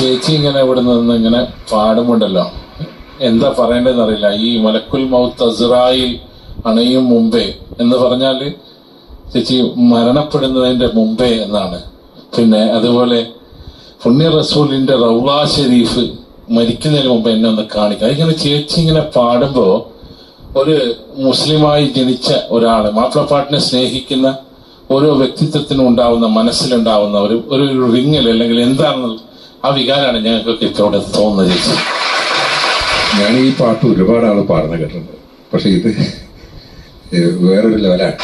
ചേച്ചി ഇങ്ങനെ ഇവിടെ നിന്ന് ഇങ്ങനെ പാടുമുണ്ടല്ലോ, എന്താ പറയേണ്ടതെന്ന് അറിയില്ല. ഈ മലക്കുൽ മൗത്ത് അസ്റായിൽ അണയും മുമ്പേ എന്ന് പറഞ്ഞാല് ചേച്ചി മരണപ്പെടുന്നതിന്റെ മുമ്പേ എന്നാണ്. പിന്നെ അതുപോലെ പുണ്യ റസൂലിന്റെ റൗള ഷരീഫ് മരിക്കുന്നതിന് മുമ്പ് എന്നെ ഒന്ന് കാണിക്കുക. ഇങ്ങനെ ചേച്ചി ഇങ്ങനെ പാടുമ്പോ ഒരു മുസ്ലിമായി ജനിച്ച ഒരാള് മാപ്പിളപ്പാട്ടിനെ സ്നേഹിക്കുന്ന ഓരോ വ്യക്തിത്വത്തിനും ഉണ്ടാവുന്ന മനസ്സിലുണ്ടാവുന്ന ഒരു റിങ്ങൽ അല്ലെങ്കിൽ എന്താണെന്ന് ആ വികാരമാണ് ഞങ്ങൾക്കൊക്കെ ഇപ്പോഴും തോന്നുന്നത് ചേച്ചി. ഞാൻ ഈ പാട്ട് ഒരുപാട് ആൾ പാടുന്ന കേട്ടിട്ടുണ്ട്, പക്ഷെ ഇത് വേറൊരു ലെവലാണ്.